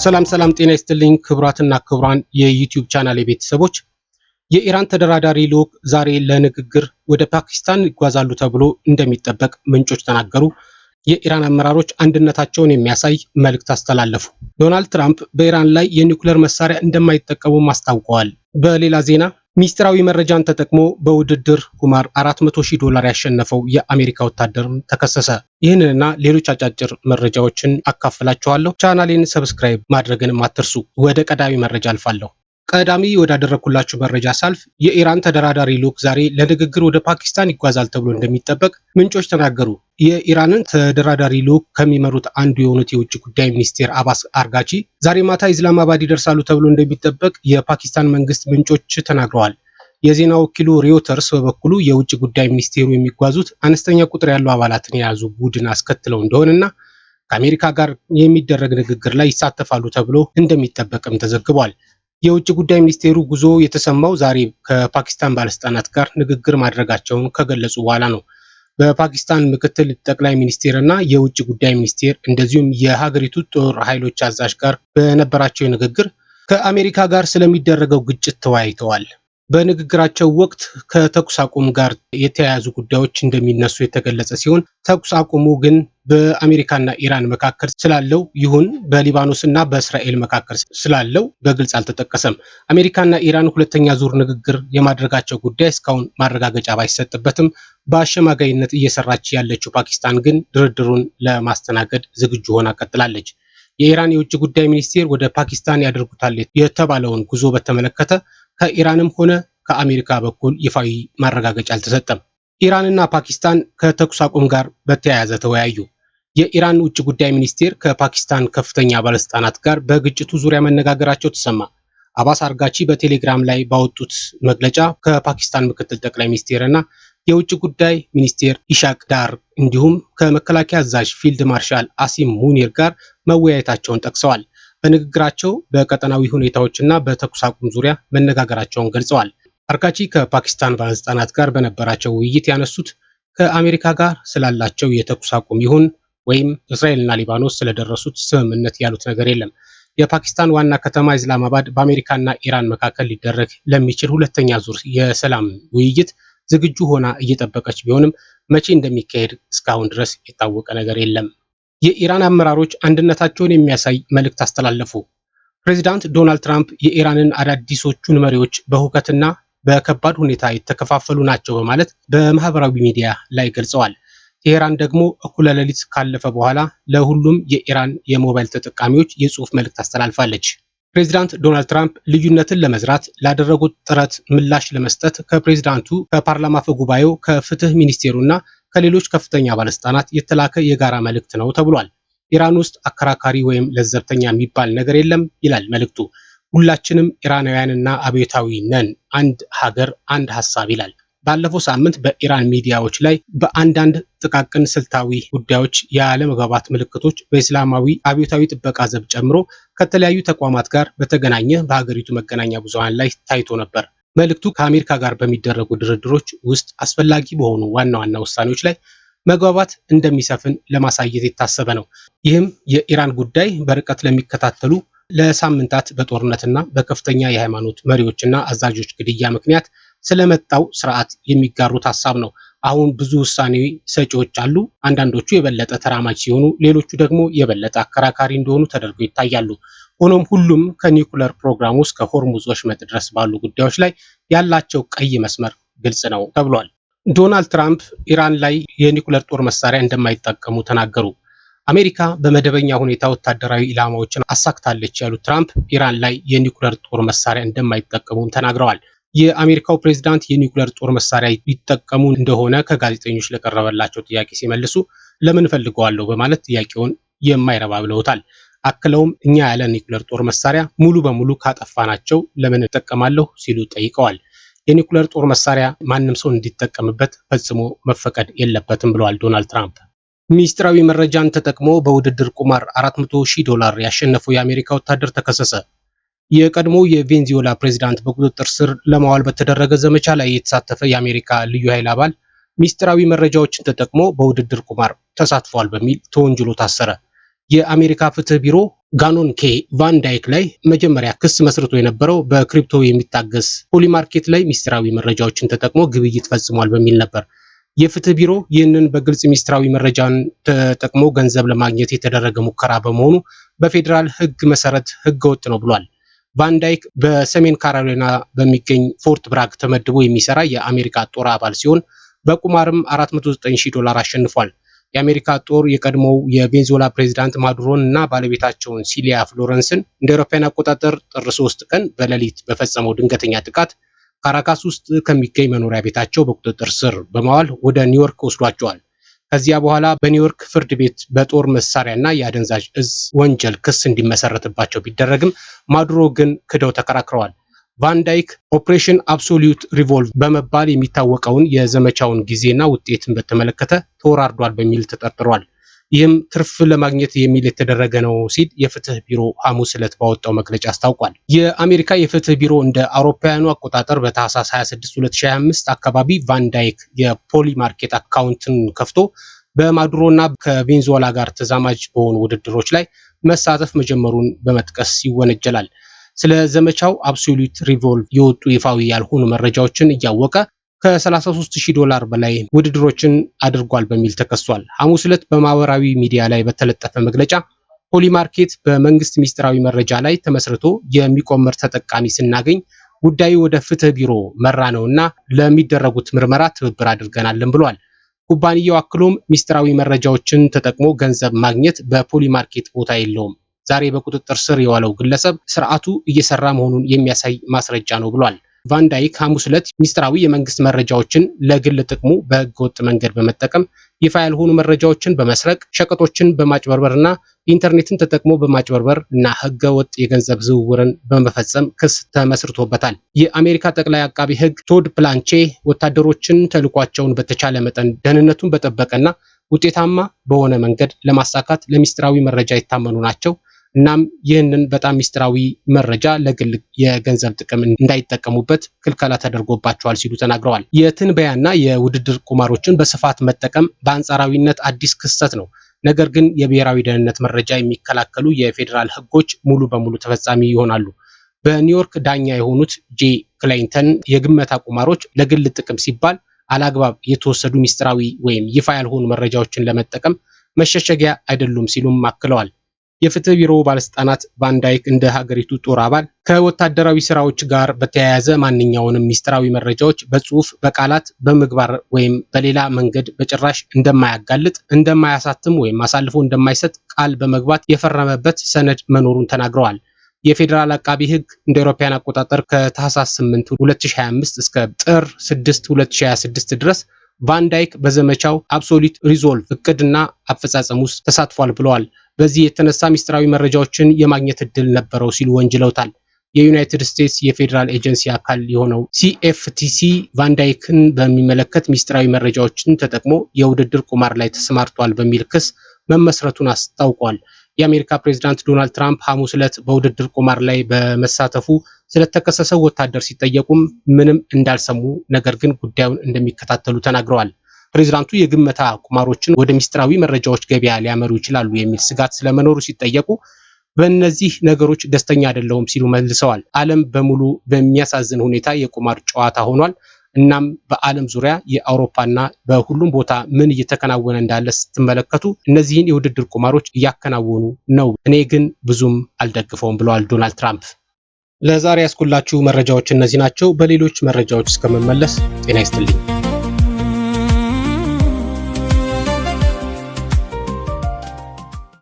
ሰላም ጤና ይስጥልኝ ክቡራትና ክቡራን የዩቲዩብ ቻናል ቤተሰቦች፣ የኢራን ተደራዳሪ ልዑክ ዛሬ ለንግግር ወደ ፓኪስታን ይጓዛሉ ተብሎ እንደሚጠበቅ ምንጮች ተናገሩ። የኢራን አመራሮች አንድነታቸውን የሚያሳይ መልእክት አስተላለፉ። ዶናልድ ትራምፕ በኢራን ላይ የኒውክሌር መሳሪያ እንደማይጠቀሙ አስታውቀዋል። በሌላ ዜና ሚስጥራዊ መረጃን ተጠቅሞ በውድድር ቁማር $400,000 ያሸነፈው የአሜሪካ ወታደር ተከሰሰ። ይህንንና ሌሎች አጫጭር መረጃዎችን አካፍላችኋለሁ። ቻናሌን ሰብስክራይብ ማድረግንም አትርሱ። ወደ ቀዳሚ መረጃ አልፋለሁ። ቀዳሚ ወዳደረኩላችሁ መረጃ ሳልፍ የኢራን ተደራዳሪ ልዑክ ዛሬ ለንግግር ወደ ፓኪስታን ይጓዛል ተብሎ እንደሚጠበቅ ምንጮች ተናገሩ። የኢራንን ተደራዳሪ ልዑክ ከሚመሩት አንዱ የሆኑት የውጭ ጉዳይ ሚኒስቴር አባስ አርጋቺ ዛሬ ማታ ኢስላማባድ ይደርሳሉ ተብሎ እንደሚጠበቅ የፓኪስታን መንግስት ምንጮች ተናግረዋል። የዜና ወኪሉ ሪውተርስ በበኩሉ የውጭ ጉዳይ ሚኒስቴሩ የሚጓዙት አነስተኛ ቁጥር ያለው አባላትን የያዙ ቡድን አስከትለው እንደሆነና ከአሜሪካ ጋር የሚደረግ ንግግር ላይ ይሳተፋሉ ተብሎ እንደሚጠበቅም ተዘግቧል። የውጭ ጉዳይ ሚኒስቴሩ ጉዞ የተሰማው ዛሬ ከፓኪስታን ባለስልጣናት ጋር ንግግር ማድረጋቸውን ከገለጹ በኋላ ነው። በፓኪስታን ምክትል ጠቅላይ ሚኒስቴር እና የውጭ ጉዳይ ሚኒስቴር እንደዚሁም የሀገሪቱ ጦር ኃይሎች አዛዥ ጋር በነበራቸው ንግግር ከአሜሪካ ጋር ስለሚደረገው ግጭት ተወያይተዋል። በንግግራቸው ወቅት ከተኩስ አቁም ጋር የተያያዙ ጉዳዮች እንደሚነሱ የተገለጸ ሲሆን ተኩስ አቁሙ ግን በአሜሪካና ኢራን መካከል ስላለው ይሁን በሊባኖስና በእስራኤል መካከል ስላለው በግልጽ አልተጠቀሰም። አሜሪካና ኢራን ሁለተኛ ዙር ንግግር የማድረጋቸው ጉዳይ እስካሁን ማረጋገጫ ባይሰጥበትም በአሸማጋይነት እየሰራች ያለችው ፓኪስታን ግን ድርድሩን ለማስተናገድ ዝግጁ ሆና ቀጥላለች። የኢራን የውጭ ጉዳይ ሚኒስቴር ወደ ፓኪስታን ያደርጉታል የተባለውን ጉዞ በተመለከተ ከኢራንም ሆነ ከአሜሪካ በኩል ይፋዊ ማረጋገጫ አልተሰጠም። ኢራንና ፓኪስታን ከተኩስ አቁም ጋር በተያያዘ ተወያዩ። የኢራን ውጭ ጉዳይ ሚኒስቴር ከፓኪስታን ከፍተኛ ባለስልጣናት ጋር በግጭቱ ዙሪያ መነጋገራቸው ተሰማ። አባስ አርጋቺ በቴሌግራም ላይ ባወጡት መግለጫ ከፓኪስታን ምክትል ጠቅላይ ሚኒስቴርና የውጭ ጉዳይ ሚኒስቴር ኢሻቅ ዳር እንዲሁም ከመከላከያ አዛዥ ፊልድ ማርሻል አሲም ሙኒር ጋር መወያየታቸውን ጠቅሰዋል። በንግግራቸው በቀጠናዊ ሁኔታዎችና በተኩስ አቁም ዙሪያ መነጋገራቸውን ገልጸዋል። አርጋቺ ከፓኪስታን ባለስልጣናት ጋር በነበራቸው ውይይት ያነሱት ከአሜሪካ ጋር ስላላቸው የተኩስ አቁም ይሁን ወይም እስራኤልና ሊባኖስ ስለደረሱት ስምምነት ያሉት ነገር የለም። የፓኪስታን ዋና ከተማ ኢስላማባድ በአሜሪካና ኢራን መካከል ሊደረግ ለሚችል ሁለተኛ ዙር የሰላም ውይይት ዝግጁ ሆና እየጠበቀች ቢሆንም መቼ እንደሚካሄድ እስካሁን ድረስ የታወቀ ነገር የለም። የኢራን አመራሮች አንድነታቸውን የሚያሳይ መልእክት አስተላለፉ። ፕሬዚዳንት ዶናልድ ትራምፕ የኢራንን አዳዲሶቹን መሪዎች በሁከትና በከባድ ሁኔታ የተከፋፈሉ ናቸው በማለት በማህበራዊ ሚዲያ ላይ ገልጸዋል። ቴሄራን ደግሞ እኩለ ሌሊት ካለፈ በኋላ ለሁሉም የኢራን የሞባይል ተጠቃሚዎች የጽሑፍ መልእክት አስተላልፋለች። ፕሬዚዳንት ዶናልድ ትራምፕ ልዩነትን ለመዝራት ላደረጉት ጥረት ምላሽ ለመስጠት ከፕሬዚዳንቱ፣ ከፓርላማ አፈ ጉባኤው፣ ከፍትህ ሚኒስቴሩና ከሌሎች ከፍተኛ ባለስልጣናት የተላከ የጋራ መልእክት ነው ተብሏል። ኢራን ውስጥ አከራካሪ ወይም ለዘብተኛ የሚባል ነገር የለም ይላል መልእክቱ። ሁላችንም ኢራናውያንና አብዮታዊ ነን፣ አንድ ሀገር፣ አንድ ሀሳብ ይላል። ባለፈው ሳምንት በኢራን ሚዲያዎች ላይ በአንዳንድ ጥቃቅን ስልታዊ ጉዳዮች ያለመግባባት ምልክቶች በእስላማዊ አብዮታዊ ጥበቃ ዘብ ጨምሮ ከተለያዩ ተቋማት ጋር በተገናኘ በሀገሪቱ መገናኛ ብዙሃን ላይ ታይቶ ነበር። መልእክቱ ከአሜሪካ ጋር በሚደረጉ ድርድሮች ውስጥ አስፈላጊ በሆኑ ዋና ዋና ውሳኔዎች ላይ መግባባት እንደሚሰፍን ለማሳየት የታሰበ ነው። ይህም የኢራን ጉዳይ በርቀት ለሚከታተሉ ለሳምንታት በጦርነትና በከፍተኛ የሃይማኖት መሪዎችና አዛዦች ግድያ ምክንያት ስለመጣው ስርዓት የሚጋሩት ሀሳብ ነው። አሁን ብዙ ውሳኔ ሰጪዎች አሉ። አንዳንዶቹ የበለጠ ተራማጅ ሲሆኑ፣ ሌሎቹ ደግሞ የበለጠ አከራካሪ እንደሆኑ ተደርገው ይታያሉ። ሆኖም ሁሉም ከኒውክለር ፕሮግራም ውስጥ ከሆርሙዝ ወሽመጥ ድረስ ባሉ ጉዳዮች ላይ ያላቸው ቀይ መስመር ግልጽ ነው ተብሏል። ዶናልድ ትራምፕ ኢራን ላይ የኒውክለር ጦር መሳሪያ እንደማይጠቀሙ ተናገሩ። አሜሪካ በመደበኛ ሁኔታ ወታደራዊ ኢላማዎችን አሳክታለች ያሉት ትራምፕ ኢራን ላይ የኒውክለር ጦር መሳሪያ እንደማይጠቀሙም ተናግረዋል። የአሜሪካው ፕሬዝዳንት የኒውክለር ጦር መሳሪያ ይጠቀሙ እንደሆነ ከጋዜጠኞች ለቀረበላቸው ጥያቄ ሲመልሱ ለምን ፈልገዋለሁ በማለት ጥያቄውን የማይረባ ብለውታል። አክለውም እኛ ያለ ኒውክለር ጦር መሳሪያ ሙሉ በሙሉ ካጠፋናቸው ለምን እጠቀማለሁ ሲሉ ጠይቀዋል። የኒውክለር ጦር መሳሪያ ማንም ሰው እንዲጠቀምበት ፈጽሞ መፈቀድ የለበትም ብለዋል ዶናልድ ትራምፕ። ሚስጥራዊ መረጃን ተጠቅሞ በውድድር ቁማር $400,000 ያሸነፈው የአሜሪካ ወታደር ተከሰሰ። የቀድሞ የቬንዙዌላ ፕሬዝዳንት በቁጥጥር ስር ለማዋል በተደረገ ዘመቻ ላይ የተሳተፈ የአሜሪካ ልዩ ኃይል አባል ሚስጥራዊ መረጃዎችን ተጠቅሞ በውድድር ቁማር ተሳትፏል በሚል ተወንጅሎ ታሰረ። የአሜሪካ ፍትህ ቢሮ ጋኖንኬ ቫን ዳይክ ላይ መጀመሪያ ክስ መስርቶ የነበረው በክሪፕቶ የሚታገዝ ፖሊማርኬት ላይ ሚስጥራዊ መረጃዎችን ተጠቅሞ ግብይት ፈጽሟል በሚል ነበር። የፍትህ ቢሮ ይህንን በግልጽ ሚስጥራዊ መረጃን ተጠቅሞ ገንዘብ ለማግኘት የተደረገ ሙከራ በመሆኑ በፌዴራል ሕግ መሰረት ሕገወጥ ነው ብሏል። ቫን ዳይክ በሰሜን ካሮላይና በሚገኝ ፎርት ብራግ ተመድቦ የሚሰራ የአሜሪካ ጦር አባል ሲሆን በቁማርም $409,000 አሸንፏል። የአሜሪካ ጦር የቀድሞው የቬንዙዌላ ፕሬዝዳንት ማዱሮን እና ባለቤታቸውን ሲሊያ ፍሎረንስን እንደ አውሮፓውያን አቆጣጠር ጥር 3 ቀን በሌሊት በፈጸመው ድንገተኛ ጥቃት ካራካስ ውስጥ ከሚገኝ መኖሪያ ቤታቸው በቁጥጥር ስር በማዋል ወደ ኒውዮርክ ወስዷቸዋል። ከዚያ በኋላ በኒውዮርክ ፍርድ ቤት በጦር መሳሪያና የአደንዛዥ እጽ ወንጀል ክስ እንዲመሰረትባቸው ቢደረግም ማዱሮ ግን ክደው ተከራክረዋል። ቫን ዳይክ ኦፕሬሽን አብሶሉት ሪቮልቭ በመባል የሚታወቀውን የዘመቻውን ጊዜና ውጤትን በተመለከተ ተወራርዷል በሚል ተጠርጥሯል። ይህም ትርፍ ለማግኘት የሚል የተደረገ ነው ሲል የፍትህ ቢሮ ሐሙስ ዕለት ባወጣው መግለጫ አስታውቋል። የአሜሪካ የፍትህ ቢሮ እንደ አውሮፓውያኑ አቆጣጠር በታህሳስ 26 2025 አካባቢ ቫን ዳይክ የፖሊ ማርኬት አካውንትን ከፍቶ በማዱሮ እና ከቬንዙዌላ ጋር ተዛማጅ በሆኑ ውድድሮች ላይ መሳተፍ መጀመሩን በመጥቀስ ይወነጀላል። ስለ ዘመቻው አብሶሉት ሪቮልቭ የወጡ ይፋዊ ያልሆኑ መረጃዎችን እያወቀ ከ$33,000 በላይ ውድድሮችን አድርጓል በሚል ተከሷል። ሐሙስ ዕለት በማህበራዊ ሚዲያ ላይ በተለጠፈ መግለጫ ፖሊ ማርኬት በመንግስት ሚስጥራዊ መረጃ ላይ ተመስርቶ የሚቆመር ተጠቃሚ ስናገኝ ጉዳዩ ወደ ፍትህ ቢሮ መራ ነውና ለሚደረጉት ምርመራ ትብብር አድርገናልን ብሏል። ኩባንያው አክሎም ሚስጥራዊ መረጃዎችን ተጠቅሞ ገንዘብ ማግኘት በፖሊ ማርኬት ቦታ የለውም። ዛሬ በቁጥጥር ስር የዋለው ግለሰብ ስርዓቱ እየሰራ መሆኑን የሚያሳይ ማስረጃ ነው ብሏል። ቫን ዳይክ ሐሙስ ዕለት ሚስጥራዊ የመንግስት መረጃዎችን ለግል ጥቅሙ በህገወጥ መንገድ በመጠቀም ይፋ ያልሆኑ መረጃዎችን በመስረቅ ሸቀጦችን በማጭበርበርና ኢንተርኔትን ተጠቅሞ በማጭበርበር እና ህገወጥ የገንዘብ ዝውውርን በመፈጸም ክስ ተመስርቶበታል። የአሜሪካ ጠቅላይ አቃቢ ህግ ቶድ ፕላንቼ ወታደሮችን ተልዕኳቸውን በተቻለ መጠን ደህንነቱን በጠበቀና ውጤታማ በሆነ መንገድ ለማሳካት ለሚስጥራዊ መረጃ የታመኑ ናቸው። እናም ይህንን በጣም ሚስጥራዊ መረጃ ለግል የገንዘብ ጥቅም እንዳይጠቀሙበት ክልከላ ተደርጎባቸዋል ሲሉ ተናግረዋል። የትንበያና የውድድር ቁማሮችን በስፋት መጠቀም በአንጻራዊነት አዲስ ክስተት ነው። ነገር ግን የብሔራዊ ደህንነት መረጃ የሚከላከሉ የፌዴራል ህጎች ሙሉ በሙሉ ተፈጻሚ ይሆናሉ። በኒውዮርክ ዳኛ የሆኑት ጄ ክላይንተን የግመታ ቁማሮች ለግል ጥቅም ሲባል አላግባብ የተወሰዱ ሚስጥራዊ ወይም ይፋ ያልሆኑ መረጃዎችን ለመጠቀም መሸሸጊያ አይደሉም ሲሉም አክለዋል። የፍትህ ቢሮ ባለስልጣናት ቫን ዳይክ እንደ ሀገሪቱ ጦር አባል ከወታደራዊ ስራዎች ጋር በተያያዘ ማንኛውንም ሚስጥራዊ መረጃዎች በጽሁፍ፣ በቃላት፣ በምግባር ወይም በሌላ መንገድ በጭራሽ እንደማያጋልጥ፣ እንደማያሳትም ወይም አሳልፎ እንደማይሰጥ ቃል በመግባት የፈረመበት ሰነድ መኖሩን ተናግረዋል። የፌዴራል አቃቢ ህግ እንደ አውሮፓውያን አቆጣጠር ከታህሳስ 8 2025 እስከ ጥር 6 2026 ድረስ ቫን ዳይክ በዘመቻው አብሶሉት ሪዞልቭ እቅድና አፈጻጸም ውስጥ ተሳትፏል ብለዋል። በዚህ የተነሳ ሚስጥራዊ መረጃዎችን የማግኘት እድል ነበረው ሲሉ ወንጅለውታል። የዩናይትድ ስቴትስ የፌዴራል ኤጀንሲ አካል የሆነው ሲኤፍቲሲ ቫን ዳይክን በሚመለከት ሚስጥራዊ መረጃዎችን ተጠቅሞ የውድድር ቁማር ላይ ተሰማርቷል በሚል ክስ መመስረቱን አስታውቋል። የአሜሪካ ፕሬዝዳንት ዶናልድ ትራምፕ ሐሙስ ዕለት በውድድር ቁማር ላይ በመሳተፉ ስለተከሰሰው ወታደር ሲጠየቁም ምንም እንዳልሰሙ ነገር ግን ጉዳዩን እንደሚከታተሉ ተናግረዋል። ፕሬዝዳንቱ የግመታ ቁማሮችን ወደ ሚስጥራዊ መረጃዎች ገበያ ሊያመሩ ይችላሉ የሚል ስጋት ስለመኖሩ ሲጠየቁ በእነዚህ ነገሮች ደስተኛ አይደለሁም ሲሉ መልሰዋል። ዓለም በሙሉ በሚያሳዝን ሁኔታ የቁማር ጨዋታ ሆኗል። እናም በዓለም ዙሪያ የአውሮፓና በሁሉም ቦታ ምን እየተከናወነ እንዳለ ስትመለከቱ እነዚህን የውድድር ቁማሮች እያከናወኑ ነው። እኔ ግን ብዙም አልደግፈውም ብለዋል ዶናልድ ትራምፕ። ለዛሬ ያስኩላችሁ መረጃዎች እነዚህ ናቸው። በሌሎች መረጃዎች እስከመመለስ ጤና ይስጥልኝ።